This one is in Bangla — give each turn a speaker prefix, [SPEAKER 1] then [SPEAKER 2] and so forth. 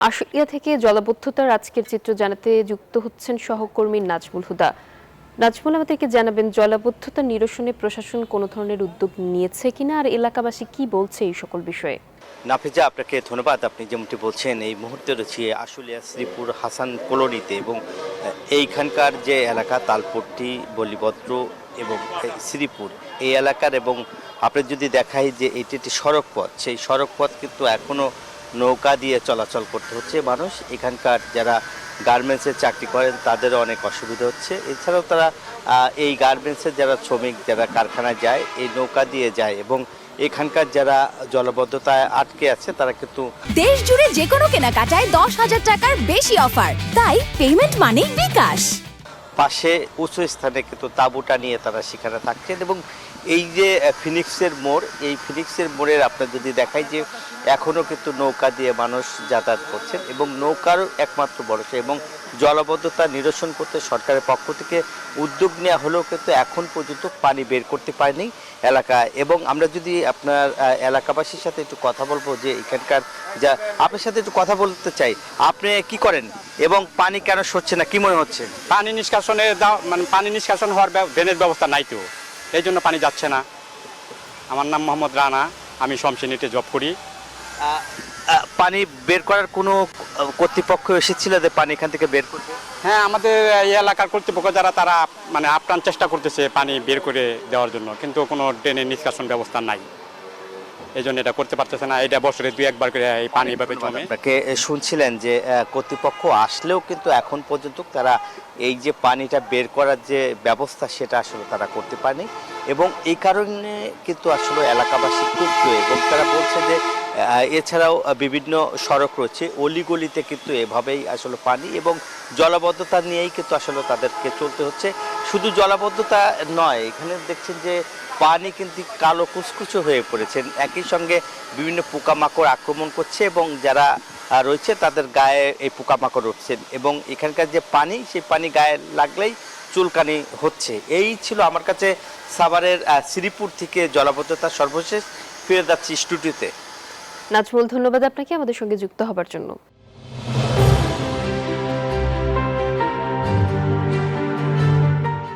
[SPEAKER 1] আশুলিয়া থেকে জলাবদ্ধতার আজকের চিত্র জানাতে যুক্ত হচ্ছেন সহকর্মী নাজমুল হুদা। নাজমুল, আমাদেরকে জানাবেন জলাবদ্ধতা নিরসনে প্রশাসন কোনো ধরনের উদ্যোগ নিয়েছে কিনা, আর এলাকাবাসী কি বলছে এই সকল বিষয়ে।
[SPEAKER 2] নাফিজা, আপনাকে ধন্যবাদ। আপনি যেমনটি বলছেন, এই মুহূর্তে রয়েছে আশুলিয়া শ্রীপুর হাসান কলোনিতে এবং এইখানকার যে এলাকা তালপট্টি, বলিভদ্র এবং শ্রীপুর এই এলাকার, এবং আপনি যদি দেখাই যে এটি একটি সড়ক পথ, সেই সড়ক পথ কিন্তু এখনও নৌকা দিয়ে চলাচল করতে হচ্ছে মানুষ। এখানকার যারা গার্মেন্টসে চাকরি করেন তাদেরও অনেক অসুবিধা হচ্ছে। এছাড়াও তারা এই গার্মেন্টসের যারা শ্রমিক, যারা কারখানায় যায়, এই নৌকা দিয়ে যায় এবং এখানকার যারা জলবদ্ধতায় আটকে আছে তারা কিন্তু
[SPEAKER 3] দেশ জুড়ে যে কোনো কেনাকাটায় 10,000 টাকার বেশি অফার, তাই পেমেন্ট মানেই বিকাশ।
[SPEAKER 2] পাশে উঁচু স্থানে কিন্তু তাঁবুটা নিয়ে তারা সেখানে থাকছেন। এবং এই যে ফিনিক্সের মোড়, এই ফিনিক্সের মোড়ের আপনার যদি দেখাই যে এখনও কিন্তু নৌকা দিয়ে মানুষ যাতায়াত করছেন এবং নৌকারও একমাত্র ভরসা। এবং জলাবদ্ধতা নিরসন করতে সরকারের পক্ষ থেকে উদ্যোগ নেওয়া হলেও কিন্তু এখন পর্যন্ত পানি বের করতে পারেনি এলাকায়। এবং আমরা যদি আপনার এলাকাবাসীর সাথে একটু কথা বলবো, যে এখানকার যা আপনার সাথে একটু কথা বলতে চাই, আপনি কি করেন এবং পানি কেন সরছে না, কি মনে হচ্ছে?
[SPEAKER 4] পানি নিষ্কাশনের মানে পানি নিষ্কাশন হওয়ার ড্রেনেজ ব্যবস্থা নাই, তো এই জন্য পানি যাচ্ছে না। আমার নাম মোহাম্মদ রানা, আমি শমশেনিতে জব করি।
[SPEAKER 2] পানি বের করার কোনো কর্তৃপক্ষ এসেছিল যে পানি এখান থেকে বের করবে?
[SPEAKER 4] হ্যাঁ, আমাদের এই এলাকার কর্তৃপক্ষ যারা, তারা মানে আপ্রাণ চেষ্টা করতেছে পানি বের করে দেওয়ার জন্য, কিন্তু কোনো ড্রেনের নিষ্কাশন ব্যবস্থা নাই, এই জন্য এটা করতে পারতেছে না। এটা বছরে 2-1 বার করে এই পানি এভাবে জমে।
[SPEAKER 2] আপনাকে শুনছিলেন যে কর্তৃপক্ষ আসলেও কিন্তু এখন পর্যন্ত তারা এই যে পানিটা বের করার যে ব্যবস্থা সেটা আসলে তারা করতে পারেনি। এবং এই কারণে কিন্তু আসলে এলাকাবাসী ক্ষুব্ধ, এবং তারা বলছে যে এছাড়াও বিভিন্ন সড়ক রয়েছে, অলিগলিতে কিন্তু এভাবেই আসলে পানি এবং জলাবদ্ধতা নিয়েই কিন্তু আসলে তাদেরকে চলতে হচ্ছে। শুধু জলাবদ্ধতা নয়, এখানে দেখছেন যে পানি কিন্তু কালো কুচকুচো হয়ে পড়েছেন, একই সঙ্গে বিভিন্ন পোকামাকড় আক্রমণ করছে এবং যারা রয়েছে তাদের গায়ে এই পোকামাকড় উঠছেন এবং এখানকার যে পানি, সেই পানি গায়ে লাগলেই চুলকানি হচ্ছে। এই ছিল আমার কাছে সাভারের শ্রীপুর থেকে জলাবদ্ধতা সর্বশেষ। ফিরে যাচ্ছি স্টুডিওতে।
[SPEAKER 1] নাজমুল, ধন্যবাদ আপনাকে আমাদের সঙ্গে যুক্ত হবার জন্য।